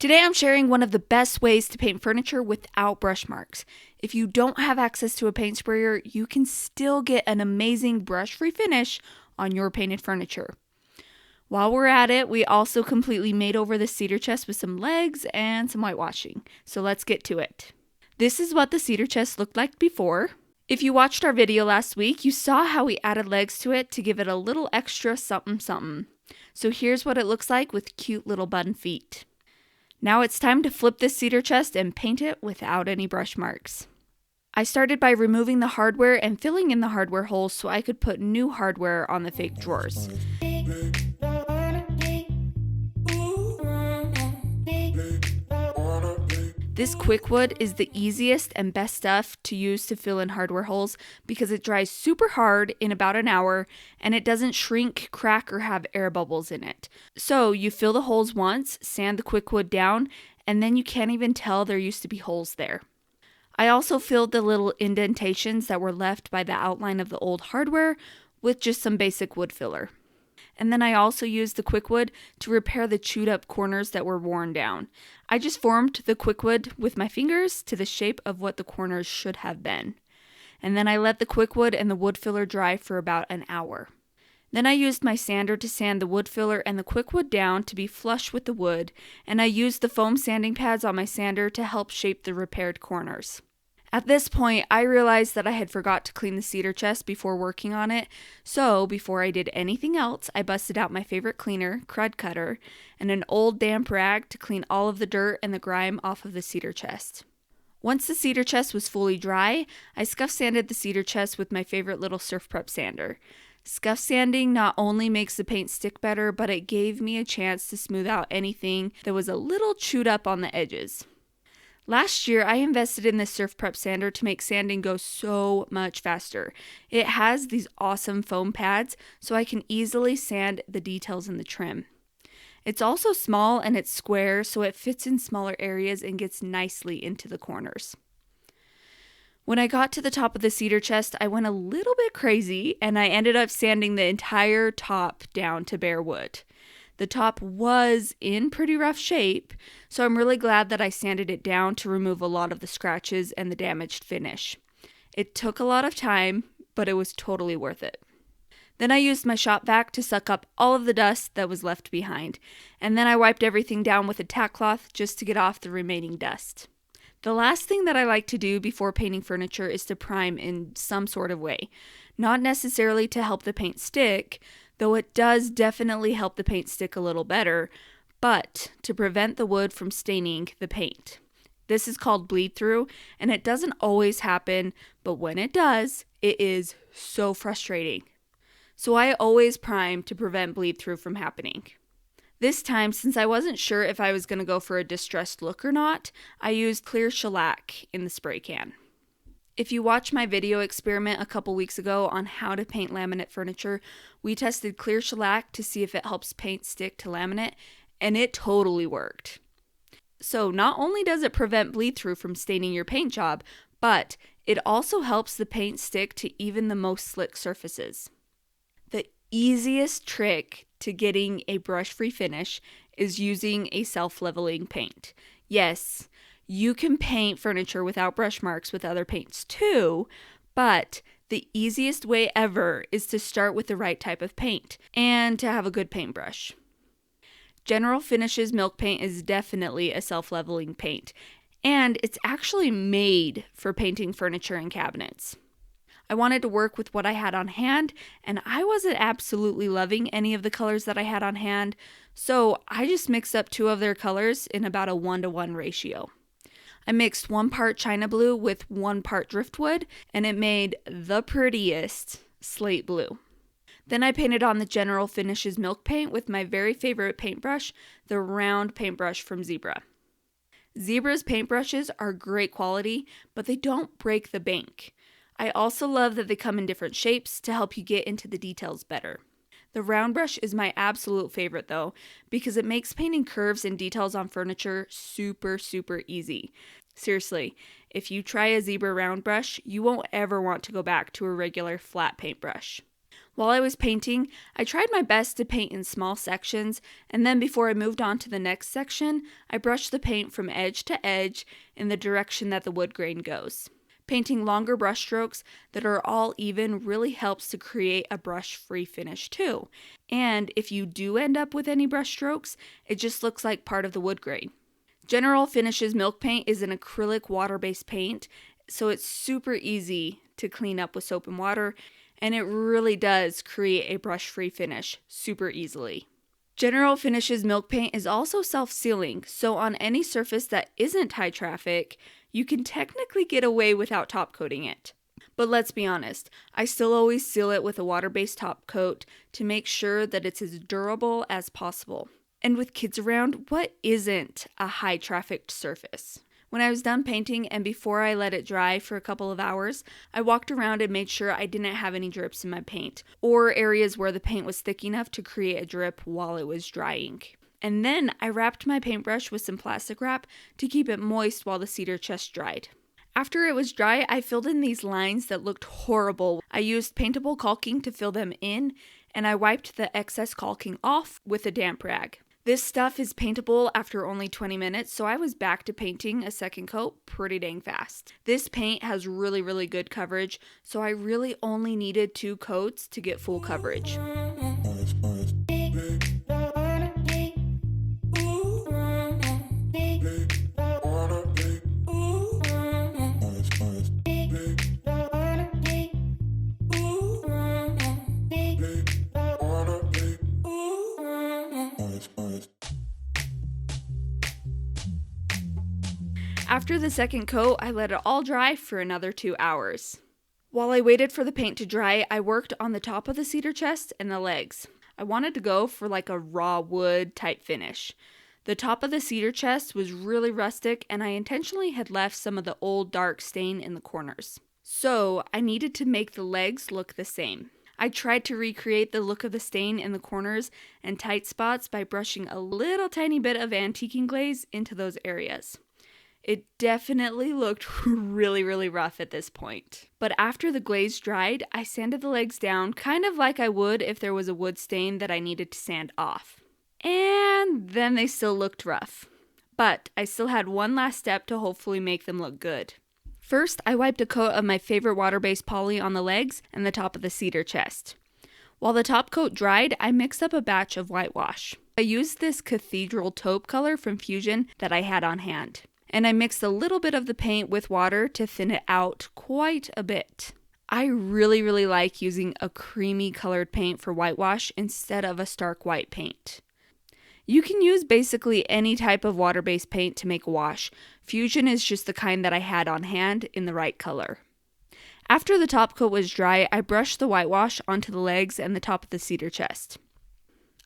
Today I'm sharing one of the best ways to paint furniture without brush marks. If you don't have access to a paint sprayer, you can still get an amazing brush-free finish on your painted furniture. While we're at it, we also completely made over the cedar chest with some legs and some whitewashing. So let's get to it. This is what the cedar chest looked like before. If you watched our video last week, you saw how we added legs to it to give it a little extra something something. So here's what it looks like with cute little button feet. Now it's time to flip this cedar chest and paint it without any brush marks. I started by removing the hardware and filling in the hardware holes so I could put new hardware on the fake drawers. This quick wood is the easiest and best stuff to use to fill in hardware holes because it dries super hard in about an hour and it doesn't shrink, crack, or have air bubbles in it. So you fill the holes once, sand the quick wood down, and then you can't even tell there used to be holes there. I also filled the little indentations that were left by the outline of the old hardware with just some basic wood filler. And then I also used the quick wood to repair the chewed up corners that were worn down. I just formed the quick wood with my fingers to the shape of what the corners should have been. And then I let the quick wood and the wood filler dry for about an hour. Then I used my sander to sand the wood filler and the quick wood down to be flush with the wood, and I used the foam sanding pads on my sander to help shape the repaired corners. At this point, I realized that I had forgot to clean the cedar chest before working on it, so before I did anything else, I busted out my favorite cleaner, Crud Cutter, and an old damp rag to clean all of the dirt and the grime off of the cedar chest. Once the cedar chest was fully dry, I scuff sanded the cedar chest with my favorite little surf prep sander. Scuff sanding not only makes the paint stick better, but it gave me a chance to smooth out anything that was a little chewed up on the edges. Last year, I invested in this surf prep sander to make sanding go so much faster. It has these awesome foam pads, so I can easily sand the details in the trim. It's also small and it's square, so it fits in smaller areas and gets nicely into the corners. When I got to the top of the cedar chest, I went a little bit crazy and I ended up sanding the entire top down to bare wood. The top was in pretty rough shape, so I'm really glad that I sanded it down to remove a lot of the scratches and the damaged finish. It took a lot of time, but it was totally worth it. Then I used my shop vac to suck up all of the dust that was left behind, and then I wiped everything down with a tack cloth just to get off the remaining dust. The last thing that I like to do before painting furniture is to prime in some sort of way. Not necessarily to help the paint stick, though it does definitely help the paint stick a little better, but to prevent the wood from staining the paint. This is called bleed through, and it doesn't always happen, but when it does, it is so frustrating. So I always prime to prevent bleed through from happening. This time, since I wasn't sure if I was going to go for a distressed look or not, I used clear shellac in the spray can. If you watched my video experiment a couple weeks ago on how to paint laminate furniture, we tested clear shellac to see if it helps paint stick to laminate, and it totally worked. So not only does it prevent bleed through from staining your paint job, but it also helps the paint stick to even the most slick surfaces. The easiest trick to getting a brush-free finish is using a self-leveling paint. Yes, you can paint furniture without brush marks with other paints too, but the easiest way ever is to start with the right type of paint and to have a good paintbrush. General Finishes Milk Paint is definitely a self-leveling paint, and it's actually made for painting furniture and cabinets. I wanted to work with what I had on hand, and I wasn't absolutely loving any of the colors that I had on hand, so I just mixed up two of their colors in about a 1-to-1 ratio. I mixed 1 part China blue with 1 part driftwood, and it made the prettiest slate blue. Then I painted on the General Finishes Milk Paint with my very favorite paintbrush, the round paintbrush from Zebra. Zebra's paintbrushes are great quality, but they don't break the bank. I also love that they come in different shapes to help you get into the details better. The round brush is my absolute favorite though, because it makes painting curves and details on furniture super easy. Seriously, if you try a Zebra round brush, you won't ever want to go back to a regular flat paintbrush. While I was painting, I tried my best to paint in small sections, and then before I moved on to the next section, I brushed the paint from edge to edge in the direction that the wood grain goes. Painting longer brush strokes that are all even really helps to create a brush-free finish too. And if you do end up with any brush strokes, it just looks like part of the wood grain. General Finishes Milk Paint is an acrylic water-based paint, so it's super easy to clean up with soap and water, and it really does create a brush-free finish super easily. General Finishes Milk Paint is also self-sealing, so on any surface that isn't high traffic, you can technically get away without top coating it. But let's be honest, I still always seal it with a water-based top coat to make sure that it's as durable as possible. And with kids around, what isn't a high trafficked surface? When I was done painting and before I let it dry for a couple of hours, I walked around and made sure I didn't have any drips in my paint or areas where the paint was thick enough to create a drip while it was drying. And then I wrapped my paintbrush with some plastic wrap to keep it moist while the cedar chest dried. After it was dry, I filled in these lines that looked horrible. I used paintable caulking to fill them in, and I wiped the excess caulking off with a damp rag. This stuff is paintable after only 20 minutes, so I was back to painting a second coat pretty dang fast. This paint has really good coverage, so I really only needed 2 coats to get full coverage. After the second coat, I let it all dry for another 2 hours. While I waited for the paint to dry, I worked on the top of the cedar chest and the legs. I wanted to go for like a raw wood type finish. The top of the cedar chest was really rustic, and I intentionally had left some of the old dark stain in the corners. So I needed to make the legs look the same. I tried to recreate the look of the stain in the corners and tight spots by brushing a little tiny bit of antiquing glaze into those areas. It definitely looked really rough at this point. But after the glaze dried, I sanded the legs down kind of like I would if there was a wood stain that I needed to sand off. And then they still looked rough. But I still had one last step to hopefully make them look good. First, I wiped a coat of my favorite water-based poly on the legs and the top of the cedar chest. While the top coat dried, I mixed up a batch of whitewash. I used this cathedral taupe color from Fusion that I had on hand. And I mixed a little bit of the paint with water to thin it out quite a bit. I really like using a creamy colored paint for whitewash instead of a stark white paint. You can use basically any type of water-based paint to make a wash. Fusion is just the kind that I had on hand in the right color. After the top coat was dry, I brushed the whitewash onto the legs and the top of the cedar chest.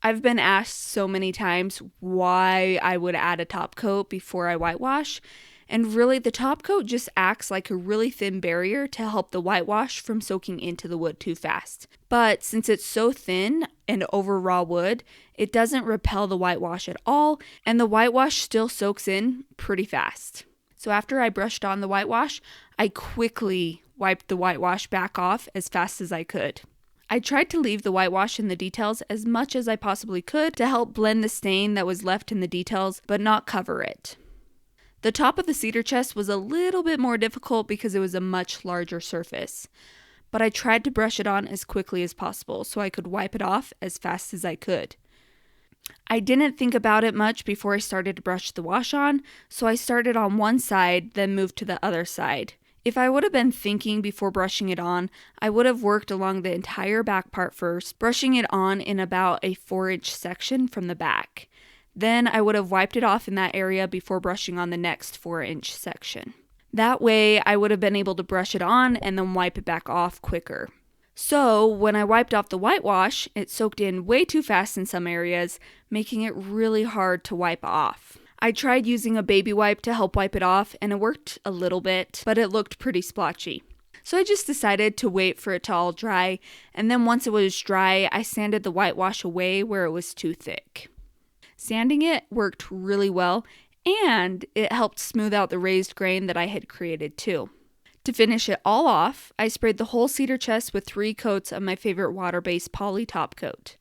I've been asked so many times why I would add a top coat before I whitewash, and really the top coat just acts like a really thin barrier to help the whitewash from soaking into the wood too fast. But since it's so thin and over raw wood, it doesn't repel the whitewash at all, and the whitewash still soaks in pretty fast. So after I brushed on the whitewash, I quickly wiped the whitewash back off as fast as I could. I tried to leave the whitewash in the details as much as I possibly could to help blend the stain that was left in the details, but not cover it. The top of the cedar chest was a little bit more difficult because it was a much larger surface, but I tried to brush it on as quickly as possible so I could wipe it off as fast as I could. I didn't think about it much before I started to brush the wash on, so I started on one side, then moved to the other side. If I would have been thinking before brushing it on, I would have worked along the entire back part first, brushing it on in about a 4-inch section from the back. Then I would have wiped it off in that area before brushing on the next 4-inch section. That way, I would have been able to brush it on and then wipe it back off quicker. So, when I wiped off the whitewash, it soaked in way too fast in some areas, making it really hard to wipe off. I tried using a baby wipe to help wipe it off, and it worked a little bit, but it looked pretty splotchy. So I just decided to wait for it to all dry, and then once it was dry, I sanded the whitewash away where it was too thick. Sanding it worked really well, and it helped smooth out the raised grain that I had created too. To finish it all off, I sprayed the whole cedar chest with 3 coats of my favorite water-based poly top coat.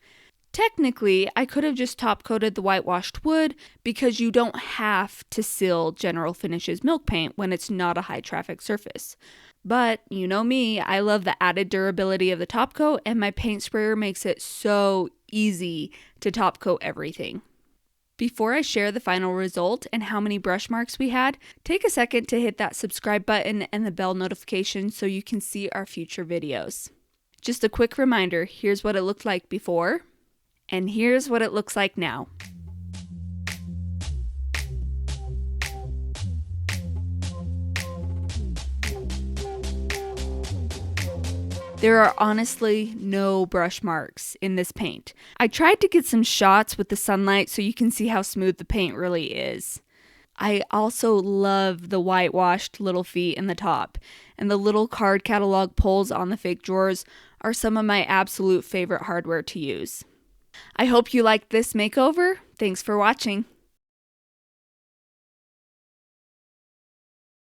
Technically, I could have just top coated the whitewashed wood because you don't have to seal General Finishes milk paint when it's not a high traffic surface. But you know me, I love the added durability of the top coat, and my paint sprayer makes it so easy to top coat everything. Before I share the final result and how many brush marks we had, take a second to hit that subscribe button and the bell notification so you can see our future videos. Just a quick reminder, here's what it looked like before, and here's what it looks like now. There are honestly no brush marks in this paint. I tried to get some shots with the sunlight so you can see how smooth the paint really is. I also love the whitewashed little feet in the top, and the little card catalog pulls on the fake drawers are some of my absolute favorite hardware to use. I hope you liked this makeover. Thanks for watching.